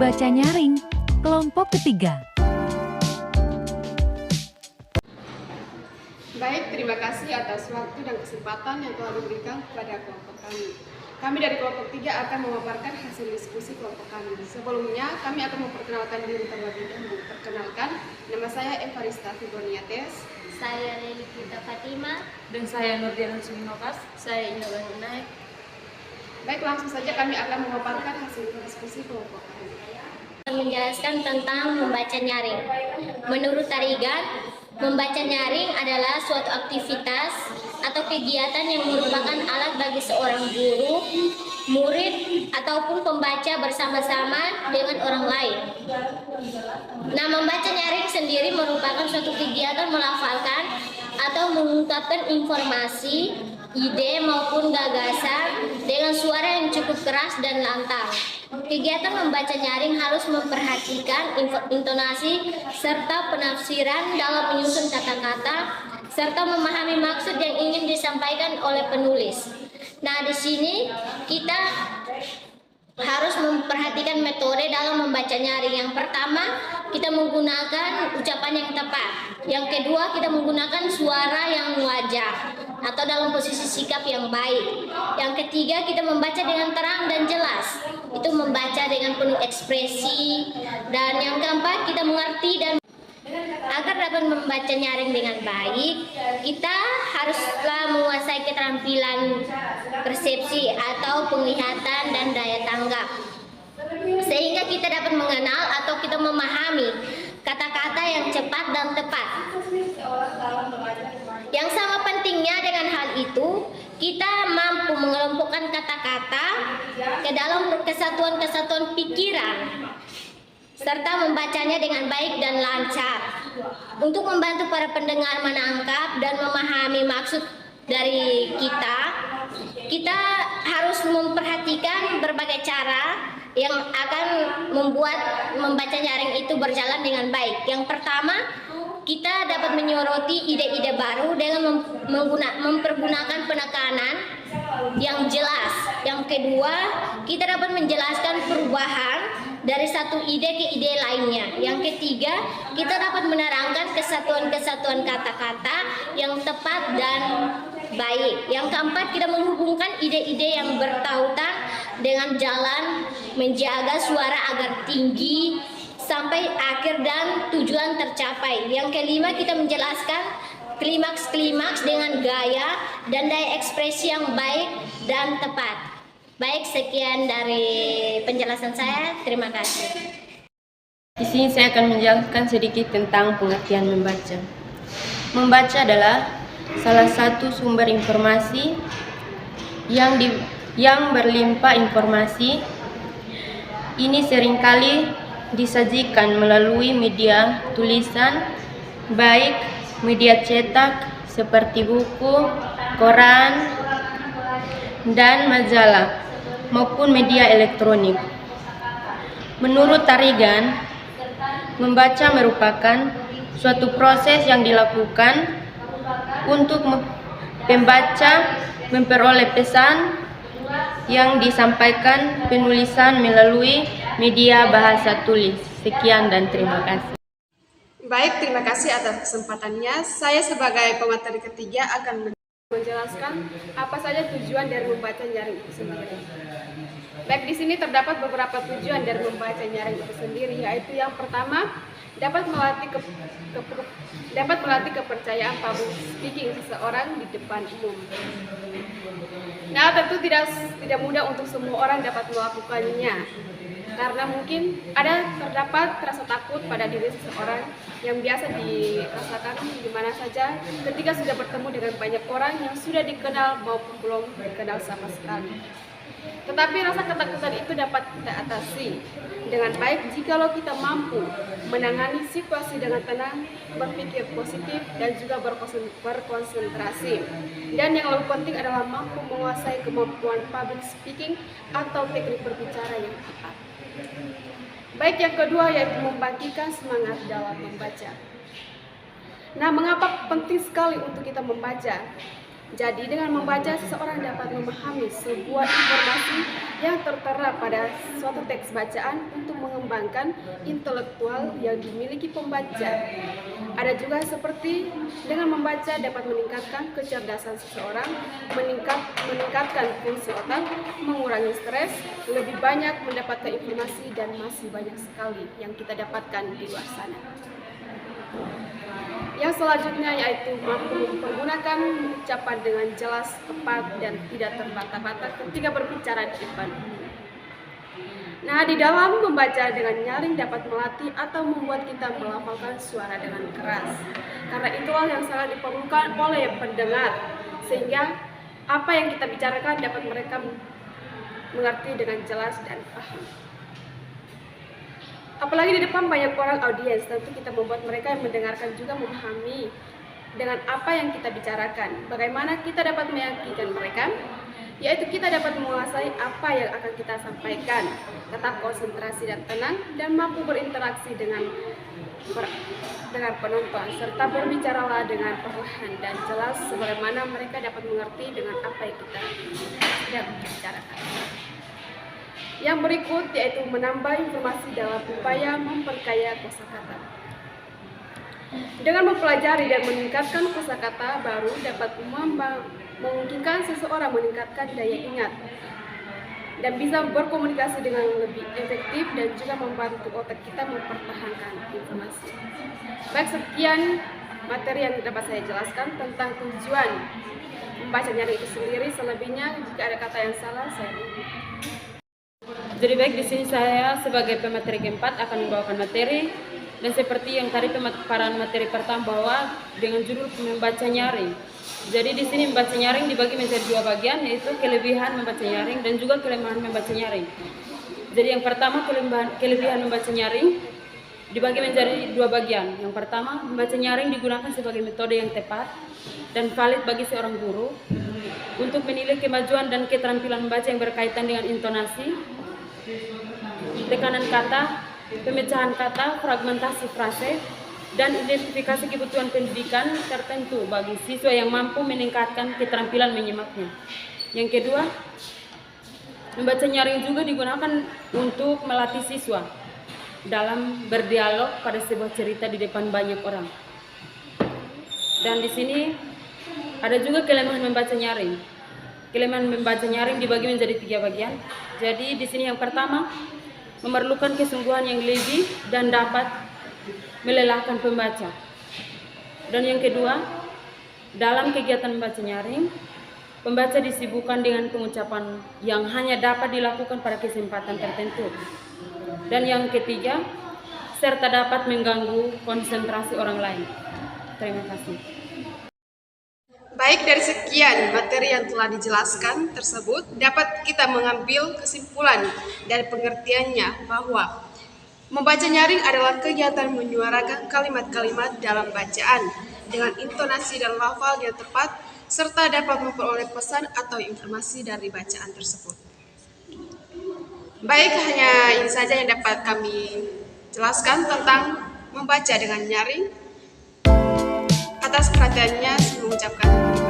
Membaca nyaring, kelompok ketiga. Baik, terima kasih atas waktu dan kesempatan yang telah diberikan kepada kelompok kami. Kami dari kelompok 3 akan memaparkan hasil diskusi kelompok kami. Sebelumnya, kami akan memperkenalkan diri terlebih dahulu. Perkenalkan, nama saya Evarista Fiboniates. Saya Lelita Fatima. Dan saya Nurdiana Suminokas. Saya Indah Naik. Baik, langsung saja kami akan memaparkan hasil diskusi kelompok kami. Menjelaskan tentang membaca nyaring. Menurut Tarigan, membaca nyaring adalah suatu aktivitas atau kegiatan yang merupakan alat bagi seorang guru, murid, ataupun pembaca bersama-sama dengan orang lain. Nah, membaca nyaring sendiri merupakan suatu kegiatan melafalkan atau mengungkapkan informasi, ide maupun gagasan dengan suara yang cukup keras dan lantang. Kegiatan membaca nyaring harus memperhatikan intonasi serta penafsiran dalam menyusun kata-kata serta memahami maksud yang ingin disampaikan oleh penulis. Nah, di sini kita harus memperhatikan metode dalam membaca nyaring. Yang pertama, kita menggunakan ucapan yang tepat. Yang kedua, kita menggunakan suara yang wajar atau dalam posisi sikap yang baik. Yang ketiga, kita membaca dengan terang dan jelas. Itu membaca dengan penuh ekspresi. Dan yang keempat, kita mengerti dan agar dapat membaca nyaring dengan baik, kita haruslah menguasai keterampilan persepsi atau penglihatan dan daya tanggap. Sehingga kita dapat mengenal atau kita memahami kata-kata yang cepat dan tepat. Yang sama pentingnya dengan hal itu, kita mampu mengelompokkan kata-kata ke dalam kesatuan-kesatuan pikiran serta membacanya dengan baik dan lancar. Untuk membantu para pendengar menangkap dan memahami maksud dari kita harus memperhatikan berbagai cara yang akan membuat membaca nyaring itu berjalan dengan baik. Yang pertama, kita dapat menyoroti ide-ide baru dengan mempergunakan penekanan yang jelas. Yang kedua, kita dapat menjelaskan perubahan dari satu ide ke ide lainnya. Yang ketiga, kita dapat menerangkan kesatuan-kesatuan kata-kata yang tepat dan baik. Yang keempat, kita menghubungkan ide-ide yang bertautan dengan jalan menjaga suara agar tinggi sampai akhir dan tujuan tercapai. Yang kelima, kita menjelaskan klimaks-klimaks dengan gaya dan daya ekspresi yang baik dan tepat. Baik, sekian dari penjelasan saya. Terima kasih. Di sini saya akan menjelaskan sedikit tentang pengertian membaca. Membaca adalah salah satu sumber informasi yang berlimpah informasi. Ini seringkali disajikan melalui media tulisan, baik media cetak seperti buku, koran, dan majalah, maupun media elektronik. Menurut Tarigan, membaca merupakan suatu proses yang dilakukan untuk pembaca memperoleh pesan yang disampaikan penulisan melalui media bahasa tulis. Sekian dan terima kasih. Baik, terima kasih atas kesempatannya. Saya sebagai pemateri ketiga akan menjelaskan apa saja tujuan dari membaca nyaring itu sendiri. Baik, di sini terdapat beberapa tujuan dari membaca nyaring itu sendiri, yaitu yang pertama, dapat melatih kepercayaan public speaking seseorang di depan umum. Nah, tentu tidak mudah untuk semua orang dapat melakukannya, karena mungkin terdapat rasa takut pada diri seseorang yang biasa dirasakan di mana saja ketika sudah bertemu dengan banyak orang yang sudah dikenal maupun belum dikenal sama sekali. Tetapi rasa ketakutan itu dapat kita atasi dengan baik jikalau kita mampu menangani situasi dengan tenang, berpikir positif, dan juga berkonsentrasi. Dan yang lebih penting adalah mampu menguasai kemampuan public speaking atau teknik berbicara yang tepat. Baik, yang kedua yaitu membangkitkan semangat dalam membaca. Nah, mengapa penting sekali untuk kita membaca? Jadi dengan membaca, seseorang dapat memahami sebuah informasi yang tertera pada suatu teks bacaan untuk mengembangkan intelektual yang dimiliki pembaca. Ada juga seperti dengan membaca dapat meningkatkan kecerdasan seseorang, meningkatkan fungsi otak, mengurangi stres, lebih banyak mendapatkan informasi, dan masih banyak sekali yang kita dapatkan di luar sana. Yang selanjutnya yaitu mampu mempergunakan ucapan dengan jelas, tepat, dan tidak terbata-bata ketika berbicara di depan umum. Nah, di dalam membaca dengan nyaring dapat melatih atau membuat kita melafalkan suara dengan keras. Karena itulah yang sangat diperlukan oleh pendengar, sehingga apa yang kita bicarakan dapat mereka mengerti dengan jelas dan paham. Apalagi di depan banyak orang audiens, tentu kita membuat mereka yang mendengarkan juga memahami dengan apa yang kita bicarakan. Bagaimana kita dapat meyakinkan mereka? Yaitu kita dapat menguasai apa yang akan kita sampaikan, tetap konsentrasi dan tenang, dan mampu berinteraksi dengan penonton, serta berbicaralah dengan perlahan dan jelas sebagaimana mereka dapat mengerti dengan apa yang kita sedang bicarakan. Yang berikut yaitu menambah informasi dalam upaya memperkaya kosakata. Dengan mempelajari dan meningkatkan kosakata baru dapat memungkinkan seseorang meningkatkan daya ingat dan bisa berkomunikasi dengan lebih efektif dan juga membantu otak kita mempertahankan informasi. Baik, sekian materi yang dapat saya jelaskan tentang tujuan membaca nyaring itu sendiri. Selebihnya jika ada kata yang salah saya mohon. Jadi baik, di sini saya sebagai pemateri keempat akan membawakan materi, dan seperti yang tadi pemaparan materi pertama bahwa dengan judul membaca nyaring. Jadi di sini membaca nyaring dibagi menjadi dua bagian, yaitu kelebihan membaca nyaring dan juga kelemahan membaca nyaring. Jadi yang pertama kelebihan membaca nyaring dibagi menjadi dua bagian. Yang pertama, membaca nyaring digunakan sebagai metode yang tepat dan valid bagi seorang guru untuk menilai kemajuan dan keterampilan membaca yang berkaitan dengan intonasi, tekanan kata, pemecahan kata, fragmentasi frase, dan identifikasi kebutuhan pendidikan tertentu bagi siswa yang mampu meningkatkan keterampilan menyimaknya. Yang kedua, membaca nyaring juga digunakan untuk melatih siswa dalam berdialog pada sebuah cerita di depan banyak orang. Dan di sini ada juga kelemahan membaca nyaring. Kelemahan membaca nyaring dibagi menjadi tiga bagian. Jadi di sini yang pertama, memerlukan kesungguhan yang lebih dan dapat melelahkan pembaca. Dan yang kedua, dalam kegiatan membaca nyaring, pembaca disibukkan dengan pengucapan yang hanya dapat dilakukan pada kesempatan tertentu. Dan yang ketiga, serta dapat mengganggu konsentrasi orang lain. Terima kasih. Baik, dari sekian materi yang telah dijelaskan tersebut, dapat kita mengambil kesimpulan dari pengertiannya bahwa membaca nyaring adalah kegiatan menyuarakan kalimat-kalimat dalam bacaan dengan intonasi dan lafal yang tepat, serta dapat memperoleh pesan atau informasi dari bacaan tersebut. Baik, hanya ini saja yang dapat kami jelaskan tentang membaca dengan nyaring. Atas perhatiannya, saya mengucapkan terima kasih.